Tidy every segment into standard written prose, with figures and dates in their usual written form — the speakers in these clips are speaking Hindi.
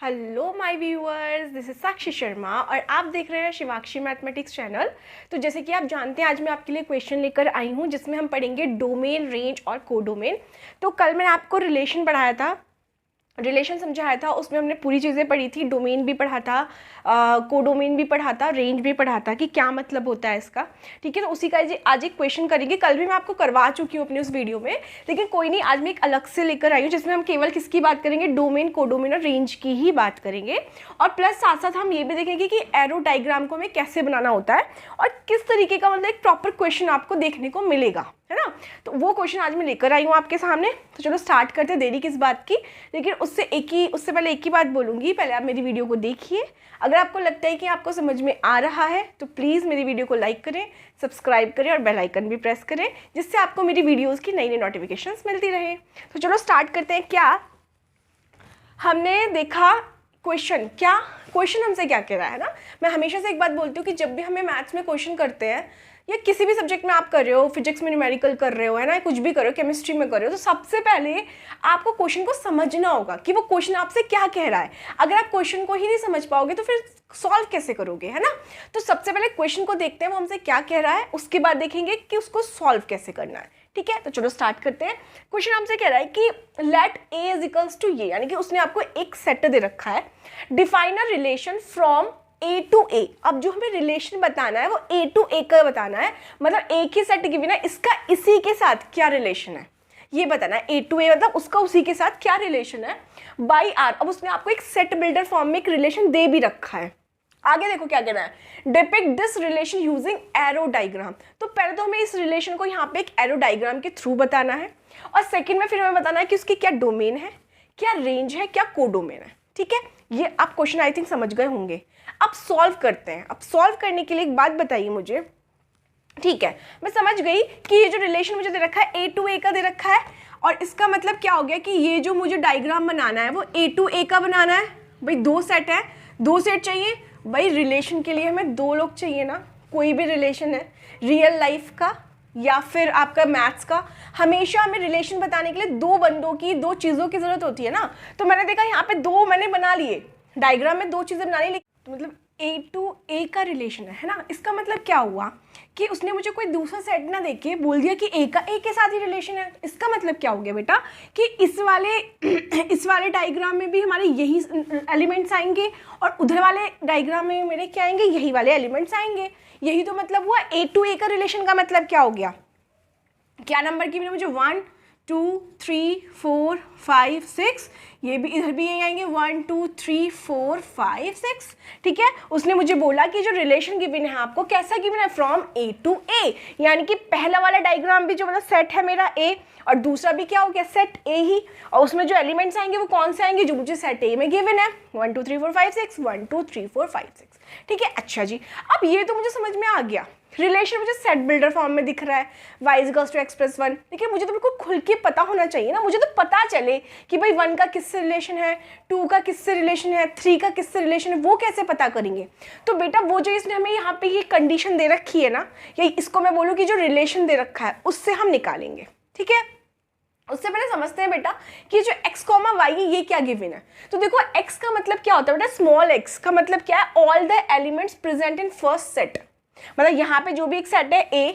Hello my viewers, this is Sakshi Sharma और आप देख रहे हैं शिवाक्षी मैथमेटिक्स चैनल। तो जैसे कि आप जानते हैं, आज मैं आपके लिए क्वेश्चन लेकर आई हूं जिसमें हम पढ़ेंगे डोमेन, रेंज और कोडोमेन। तो कल मैंने आपको रिलेशन पढ़ाया था, रिलेशन समझाया था, उसमें हमने पूरी चीज़ें पढ़ी थी। डोमेन भी पढ़ा था, कोडोमेन भी पढ़ा था, रेंज भी पढ़ा था कि क्या मतलब होता है इसका। ठीक है, तो उसी का आज एक क्वेश्चन करेंगे। कल भी मैं आपको करवा चुकी हूँ अपने उस वीडियो में, लेकिन कोई नहीं, आज मैं एक अलग से लेकर आई हूँ जिसमें हम केवल किसकी बात करेंगे, डोमेन, कोडोमेन और रेंज की ही बात करेंगे। और प्लस साथ साथ हम ये भी देखेंगे कि एरो डायग्राम को हमें कैसे बनाना होता है और किस तरीके का मतलब एक प्रॉपर क्वेश्चन आपको देखने को मिलेगा, है ना। तो वो क्वेश्चन आज मैं लेकर आई हूँ आपके सामने। तो चलो स्टार्ट करते, देरी किस बात की। लेकिन उससे पहले एक ही बात बोलूँगी, पहले आप मेरी वीडियो को देखिए। अगर आपको लगता है कि आपको समझ में आ रहा है तो प्लीज़ मेरी वीडियो को लाइक करें, सब्सक्राइब करें और बेल आइकन भी प्रेस करें, जिससे आपको मेरी वीडियोज़ की नई नई नोटिफिकेशंस मिलती रहे। तो चलो स्टार्ट करते हैं। क्या हमने देखा क्वेश्चन हमसे क्या कह रहा है ना। मैं हमेशा से एक बात बोलती हूँ कि जब भी हमें मैथ्स में क्वेश्चन करते हैं या किसी भी सब्जेक्ट में आप कर रहे हो, फिजिक्स में न्यूमेरिकल कर रहे हो, है ना, कुछ भी कर रहे हो, केमिस्ट्री में कर रहे हो, तो सबसे पहले आपको क्वेश्चन को समझना होगा कि वो क्वेश्चन आपसे क्या कह रहा है। अगर आप क्वेश्चन को ही नहीं समझ पाओगे तो फिर सॉल्व कैसे करोगे, है ना। तो सबसे पहले क्वेश्चन को देखते हैं वो हमसे क्या कह रहा है, उसके बाद देखेंगे कि उसको सॉल्व कैसे करना है। ठीक है, तो चलो स्टार्ट करते हैं। क्वेश्चन हमसे कह रहा है कि let a is equals to ये, यानी कि उसने आपको एक सेट दे रखा है। Define a relation from A to A. अब जो हमें रिलेशन बताना है वो ए टू ए का बताना है, मतलब एक ही सेट गिवन है, इसका इसी के साथ क्या रिलेशन है ये बताना है। ए टू ए मतलब उसका उसी के साथ क्या रिलेशन है बाई आर। अब उसने आपको एक सेट बिल्डर फॉर्म में एक रिलेशन दे भी रखा है। आगे देखो क्या कहना है, depict this relation using arrow diagram. तो पहले तो हमें इस रिलेशन को यहाँ पे एक एरो डायग्राम के थ्रू बताना है, और सेकंड में फिर हमें बताना है कि उसकी क्या डोमेन है, क्या रेंज है, क्या कोडोमेन है। ठीक है, ये आप क्वेश्चन आई थिंक समझ गए होंगे। अब सॉल्व करते हैं। अब सॉल्व करने के लिए एक बात बताइए मुझे। ठीक है, मैं समझ गई कि ये जो रिलेशन मुझे दे रखा है ए टू ए का दे रखा है, और इसका मतलब क्या हो गया कि ये जो मुझे डायग्राम बनाना है वो ए टू ए का बनाना है। भाई दो सेट है, दो सेट चाहिए। भाई रिलेशन के लिए हमें दो लोग चाहिए ना, कोई भी रिलेशन है, रियल लाइफ का या फिर आपका मैथ्स का, हमेशा हमें रिलेशन बताने के लिए दो बंदों की, दो चीज़ों की ज़रूरत होती है ना। तो मैंने देखा यहाँ पे दो मैंने बना लिए, डायग्राम में दो चीज़ें बना ली, तो मतलब ए टू ए का रिलेशन है ना। इसका मतलब क्या हुआ कि उसने मुझे कोई दूसरा सेट ना देके बोल दिया कि ए का ए के साथ ही रिलेशन है। इसका मतलब क्या हो गया बेटा कि इस वाले डायग्राम में भी हमारे यही एलिमेंट्स आएंगे और उधर वाले डायग्राम में मेरे क्या आएंगे, यही वाले एलिमेंट्स आएंगे। यही तो मतलब हुआ ए टू ए का रिलेशन का मतलब क्या हो गया। क्या नंबर की मुझे 1 2 3 4 5 6, ये भी इधर भी यही आएंगे 1 2 3 4 5 6। ठीक है, उसने मुझे बोला कि जो रिलेशन गिवन है आपको कैसा गिवन है, फ्रॉम ए टू ए, यानी कि पहला वाला डायग्राम भी जो मतलब सेट है मेरा ए, और दूसरा भी क्या हो गया सेट ए ही, और उसमें जो एलिमेंट्स आएंगे वो कौन से आएंगे जो मुझे सेट ए में गिवन है, 1 2 3 4 5 6 1 2 3 4 5 6। ठीक है, अच्छा जी, अब ये तो मुझे समझ में आ गया। रिलेशन मुझे सेट बिल्डर फॉर्म में दिख रहा है, y is equals to x plus 1। लेकिन मुझे तो बिल्कुल खुल के पता होना चाहिए ना, मुझे तो पता चले कि भाई 1 का किससे रिलेशन है, 2 का किससे रिलेशन है, 3 का किससे रिलेशन है, वो कैसे पता करेंगे। तो बेटा वो जो इसने हमें यहाँ पे ये कंडीशन दे रखी है ना, या इसको मैं बोलूँ कि जो रिलेशन दे रखा है उससे हम निकालेंगे। ठीक है, उससे पहले समझते हैं बेटा कि जो x, y है ये क्या गिवन है। तो देखो x का मतलब क्या होता है बेटा, स्मॉल x का मतलब क्या है, all the elements present in first set. मतलब यहाँ पे जो भी एक सेट है A,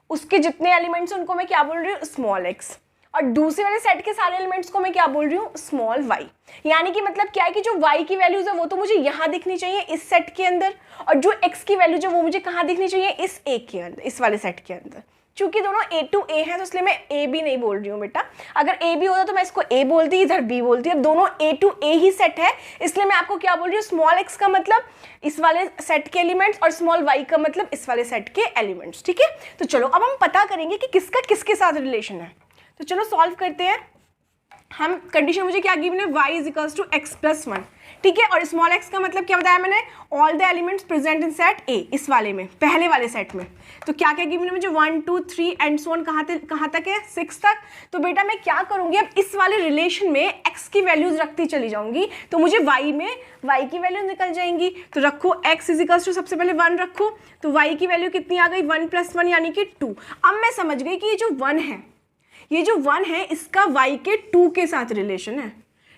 उसके जितने एलिमेंट्स उनको मैं क्या बोल रही हूँ, स्मॉल x, और दूसरे वाले सेट के सारे एलिमेंट्स को मैं क्या बोल रही हूँ, स्मॉल y। यानी कि मतलब क्या है कि जो y की वैल्यूज है वो तो मुझे यहाँ दिखनी चाहिए इस सेट के अंदर, और जो x की वैल्यूज है वो मुझे कहाँ दिखनी चाहिए, इस A के अंदर, इस वाले सेट के अंदर। चूंकि दोनों ए टू ए हैं तो इसलिए मैं ए भी नहीं बोल रही हूँ बेटा। अगर ए भी होता तो मैं इसको ए बोलती, इधर बी बोलती। अब दोनों ए टू ए ही सेट है, इसलिए मैं आपको क्या बोल रही हूँ, स्मॉल एक्स का मतलब इस वाले सेट के एलिमेंट्स और स्मॉल वाई का मतलब इस वाले सेट के एलिमेंट्स। ठीक है, तो चलो अब हम पता करेंगे कि किसका किसके साथ रिलेशन है। तो चलो सॉल्व करते हैं। हम कंडीशन मुझे क्या गिवन है, y is equals to x plus 1। ठीक है, और स्मॉल x का मतलब क्या बताया मैंने, all the elements present in set a, इस वाले में, पहले वाले सेट में। तो क्या क्या गिवन है मुझे, 1 2 3 एंड सो ऑन, कहाँ तक है, 6 तक। तो बेटा मैं क्या करूंगी, अब इस वाले रिलेशन में x की वैल्यूज रखती चली जाऊंगी, तो मुझे y में y की वैल्यू निकल जाएंगी। तो रखो x इज इक्वल्स टू, सबसे पहले 1 रखो, तो y की वैल्यू कितनी आ गई, 1 प्लस 1 यानी कि 2। अब मैं समझ गई कि ये जो 1 है, ये जो 1 है इसका y के 2 के साथ रिलेशन है।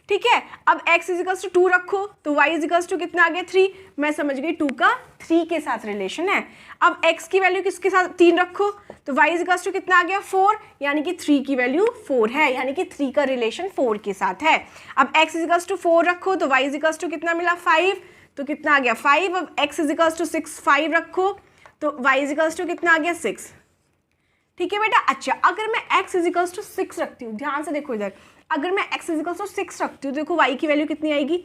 ठीक है। अब x इजिकल्स टू 2 रखो तो y इजिकल्स टू कितना आ गया 3, मैं समझ गई 2 का 3 के साथ रिलेशन है। अब x की वैल्यू किसके साथ 3 रखो तो y इजिकल्स टू कितना आ गया 4, यानी कि 3 की वैल्यू 4 है, यानी कि 3 का रिलेशन 4 के साथ है। अब x इजिकल्स टू 4 रखो तो y इजिकल्स टू कितना मिला 5, तो कितना आ गया 5। अब x इजिकल्स टू 6 5 रखो तो y इजिकल्स टू कितना आ गया 6, ठीक है बेटा। अच्छा, अगर मैं x इजिकल्स टू 6 रखती हूँ, ध्यान से देखो इधर, अगर मैं x इजिकल्स टू 6 रखती हूँ देखो y की वैल्यू कितनी आएगी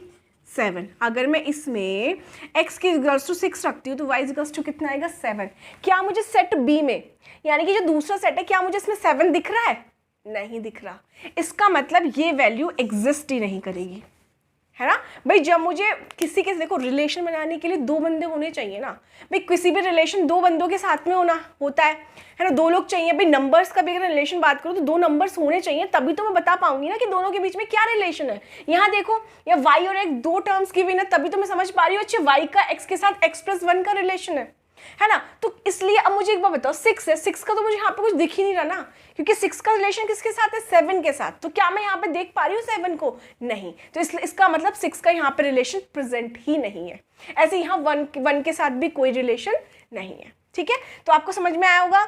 7। अगर मैं इसमें x की इजिकल्स टू 6 रखती हूँ तो y इजिकल्स टू कितना आएगा 7। क्या मुझे सेट b में, यानी कि जो दूसरा सेट है, क्या मुझे इसमें 7 दिख रहा है? नहीं दिख रहा। इसका मतलब ये वैल्यू एग्जिस्ट ही नहीं करेगी, है ना भाई। जब मुझे किसी के, देखो रिलेशन बनाने के लिए 2 बंदे होने चाहिए ना भाई, किसी भी रिलेशन 2 बंदों के साथ में होता है ना, 2 लोग चाहिए भाई। नंबर्स का भी अगर रिलेशन बात करो तो 2 नंबर्स होने चाहिए, तभी तो मैं बता पाऊंगी ना कि दोनों के बीच में क्या रिलेशन है। यहाँ देखो, या y और x 2 टर्म्स की भी ना, तभी तो मैं समझ पा रही हूँ अच्छा y का x के साथ x+1 का रिलेशन है ना। तो इसलिए अब मुझे एक बार बताओ, 6 है, 6 का तो मुझे यहाँ पे कुछ दिख ही नहीं रहा ना, क्योंकि 6 का रिलेशन किसके साथ है 7 के साथ। तो क्या मैं यहाँ पे देख पा रही हूँ 7 को? नहीं। तो इसलिए इसका मतलब 6 का यहाँ पे रिलेशन प्रेजेंट ही नहीं है। ऐसे यहाँ 1 के साथ भी कोई रिलेशन नहीं है, ठीक है। तो आपको समझ में आया होगा।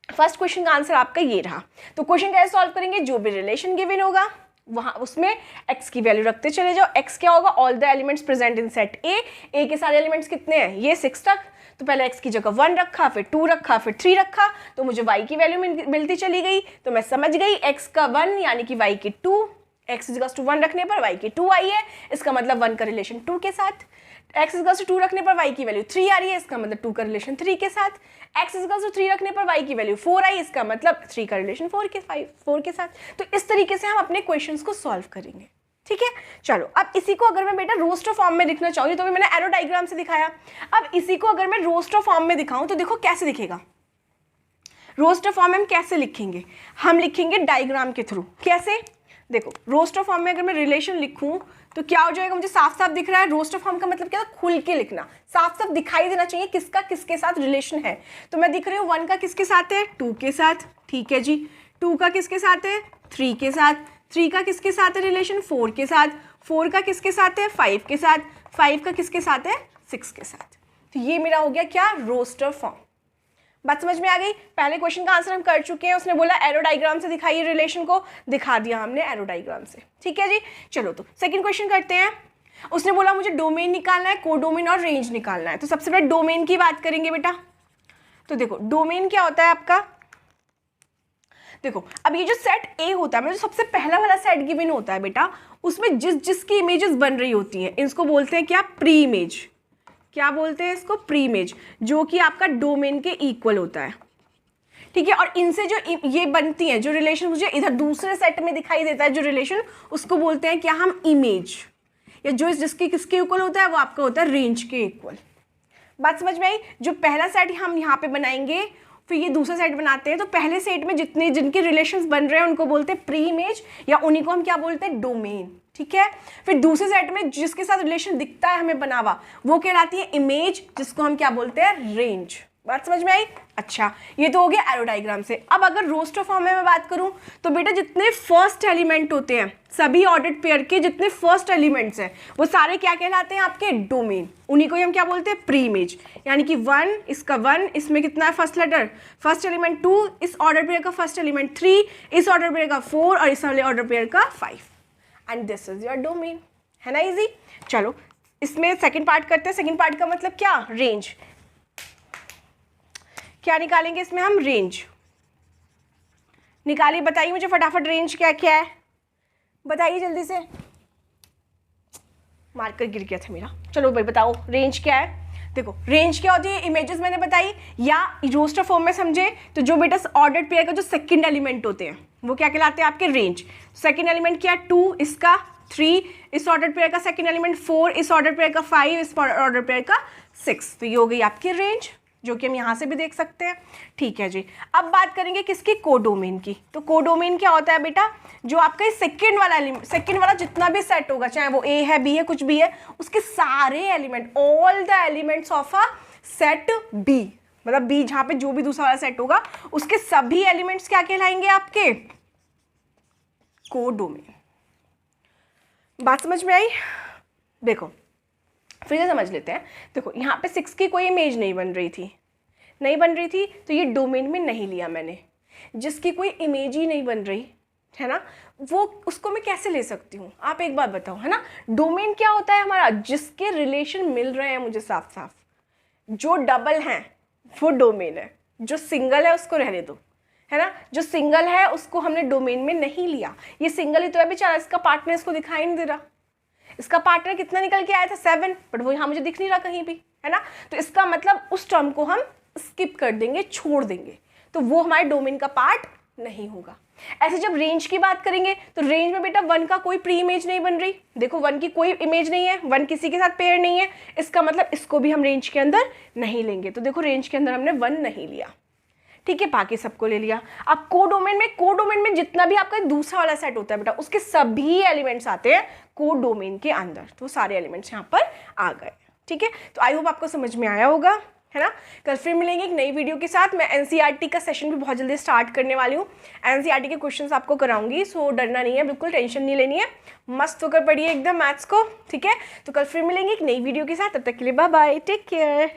फर्स्ट क्वेश्चन का आंसर आपका ये रहा। तो क्वेश्चन कैसे सॉल्व करेंगे? जो भी रिलेशन गिवन होगा वहाँ उसमें x की वैल्यू रखते चले जाओ। x क्या होगा? All the elements present in set ए के सारे एलिमेंट्स कितने हैं? ये 6 तक। तो पहले x की जगह 1 रखा, फिर 2 रखा, फिर 3 रखा, तो मुझे y की वैल्यू मिलती चली गई। तो मैं समझ गई x का 1 यानी कि y की 2, x इक्वल्स टू 1 रखने पर y की 2 आई है, इसका मतलब 1 का रिलेशन 2 के साथ। x इक्वल्स टू 2 रखने पर y की वैल्यू 3 आ रही है, इसका मतलब 2 का रिलेशन 3 के साथ। x इक्वल्स टू 3 रखने पर y की वैल्यू 4 आई, इसका मतलब 3 का रिलेशन 4 के साथ। तो इस तरीके से हम अपने क्वेश्चंस को सॉल्व करेंगे, ठीक है। चलो, अब इसी को अगर मैं बेटा रोस्टर फॉर्म में लिखना चाहूँगी तो भी मैंने एरो डायग्राम से दिखाया। अब इसी को अगर मैं रोस्टर फॉर्म में दिखाऊं तो देखो कैसे दिखेगा। रोस्टर फॉर्म में हम कैसे लिखेंगे? हम लिखेंगे डायग्राम के थ्रू। कैसे? देखो, रोस्टर फॉर्म में अगर मैं रिलेशन लिखूं तो क्या हो जाएगा? मुझे साफ साफ दिख रहा है। रोस्टर फॉर्म का मतलब क्या? खुल के लिखना, साफ साफ दिखाई देना चाहिए किसका किसके साथ रिलेशन है। तो मैं दिख रही हूँ 1 का किसके साथ है? 2 के साथ, ठीक है जी। 2 का किसके साथ है? 3 के साथ। 3 का किसके साथ है रिलेशन? 4 के साथ। 4 का किसके साथ है? 5 के साथ। 5 का किसके साथ है? 6 के साथ। तो ये मेरा हो गया क्या? Roster form. बात समझ में आ गई? पहले क्वेश्चन का आंसर हम कर चुके हैं। उसने बोला एरो डायग्राम से दिखाइए रिलेशन को, दिखा दिया हमने एरो डायग्राम से, ठीक है जी। चलो, तो सेकंड क्वेश्चन करते हैं। उसने बोला मुझे डोमेन निकालना है, कोडोमेन और रेंज निकालना है। तो सबसे पहले डोमेन की बात करेंगे बेटा। तो देखो, डोमेन क्या होता है आपका? देखो, अब ये जो सेट ए होता है, मतलब सबसे पहला वाला सेट गिवन होता है बेटा, उसमें जिसकी इमेजेस बन रही होती हैं, इसको बोलते हैं क्या? Pre image. क्या बोलते हैं इसको? प्री इमेज, जो कि आपका डोमेन के इक्वल होता है, ठीक है। और इनसे जो ये बनती है, जो रिलेशन मुझे इधर दूसरे सेट में दिखाई देता है जो रिलेशन, उसको बोलते हैं क्या हम? इमेज। या जो जिसके किसके इक्वल होता है वो आपका होता है रेंज के इक्वल। बात समझ में आई? जो पहला सेट हम यहाँ पे बनाएंगे, फिर ये दूसरा सेट बनाते हैं, तो पहले सेट में जिनके रिलेशंस बन रहे हैं उनको बोलते हैं प्री इमेज, या उन्हीं को हम क्या बोलते हैं? डोमेन, ठीक है। फिर दूसरे सेट में जिसके साथ रिलेशन दिखता है हमें बना हुआ, वो कहलाती है इमेज, जिसको हम क्या बोलते हैं? रेंज। बात समझ में आई? अच्छा, ये तो हो गया एरो डायग्राम से। अब अगर रोस्टर फॉर्म में मैं बात करूं तो बेटा जितने फर्स्ट एलिमेंट होते हैं, सभी ऑर्डर्ड पेयर के जितने फर्स्ट एलिमेंट्स हैं, वो सारे क्या कहलाते हैं? आपके डोमेन। उन्हीं को हम क्या बोलते हैं? Pre image. यानी कि 1, इसका 1, इसमें कितना है फर्स्ट लेटर? फर्स्ट एलिमेंट 2, इस ऑर्डर पेयर का फर्स्ट एलिमेंट 3, इस ऑर्डर पेयर का 4 और इस वाले ऑर्डर पेयर का 5। And this is your domain. है ना इजी? चलो, इसमें सेकेंड पार्ट करते हैं। सेकेंड पार्ट का मतलब क्या? रेंज। क्या निकालेंगे इसमें हम? रेंज निकालिए, बताइए मुझे फटाफट रेंज क्या क्या है, बताइए जल्दी से। मार्कर गिर गया था मेरा। चलो भाई बताओ रेंज क्या है। देखो, रेंज क्या होती है? इमेजेस मैंने बताई, या रोस्टर फॉर्म में समझे तो जो बेटा ऑर्डर्ड पेयर का जो सेकंड एलिमेंट होते हैं वो क्या कहलाते हैं? आपके रेंज। सेकंड एलिमेंट क्या? 2, इसका 3, इस ऑर्डर पेयर का सेकंड एलिमेंट 4, इस ऑर्डर पेयर का 5, इस ऑर्डर पेयर का 6। तो ये हो गई आपकी रेंज, जो कि हम यहाँ से भी देख सकते हैं, ठीक है जी। अब बात करेंगे किसकी? कोडोमेन की। तो कोडोमेन क्या होता है बेटा? जो आपका सेकंड वाला जितना भी सेट होगा, चाहे वो ए है, बी है, कुछ भी है, उसके सारे element, all the elements of a set B, मतलब बी जहाँ पे जो भी दूसरा वाला सेट होगा, उसके सभी एलिमेंट्स क्या कहलाएंगे? आपके कोडोमेन। बात समझ में आई? देखो फिर से समझ लेते हैं। देखो यहाँ पे 6 की कोई इमेज नहीं बन रही थी, तो ये डोमेन में नहीं लिया मैंने। जिसकी कोई इमेज ही नहीं बन रही है ना, वो उसको मैं कैसे ले सकती हूँ? आप एक बात बताओ, है ना। डोमेन क्या होता है हमारा? जिसके रिलेशन मिल रहे हैं मुझे साफ साफ। जो डबल हैं वो डोमेन है, जो सिंगल है उसको रहने दो, है ना। जो सिंगल है उसको हमने डोमेन में नहीं लिया। ये सिंगल ही तो है बेचारा, इसका पार्टनर इसको दिखाई नहीं दे रहा। इसका पार्टनर कितना निकल के आया था? 7, बट वो यहाँ मुझे दिख नहीं रहा कहीं भी, है ना। तो इसका मतलब उस टर्म को हम स्किप कर देंगे, छोड़ देंगे, तो वो हमारे डोमेन का पार्ट नहीं होगा। ऐसे जब रेंज की बात करेंगे तो रेंज में बेटा 1 का कोई प्री इमेज नहीं बन रही। देखो 1 की कोई इमेज नहीं है, 1 किसी के साथ पेयर नहीं है, इसका मतलब इसको भी हम रेंज के अंदर नहीं लेंगे। तो देखो रेंज के अंदर हमने 1 नहीं लिया, ठीक है, बाकी सबको ले लिया। अब कोडोमेन में जितना भी आपका दूसरा वाला सेट होता है बेटा, उसके सभी एलिमेंट्स आते हैं कोडोमेन के अंदर। तो सारे एलिमेंट्स यहाँ पर आ गए, ठीक है। तो आई होप आपको समझ में आया होगा, है ना। कल फिर मिलेंगे एक नई वीडियो के साथ। मैं एनसीईआरटी का सेशन भी बहुत जल्दी स्टार्ट करने वाली हूँ। एनसीईआरटी के क्वेश्चंस आपको कराऊंगी, सो डरना नहीं है, बिल्कुल टेंशन नहीं लेनी है, मस्त होकर पढ़िए एकदम मैथ्स को, ठीक है। तो कल फिर मिलेंगे एक नई वीडियो के साथ, तब तक के लिए बाय बाय, टेक केयर।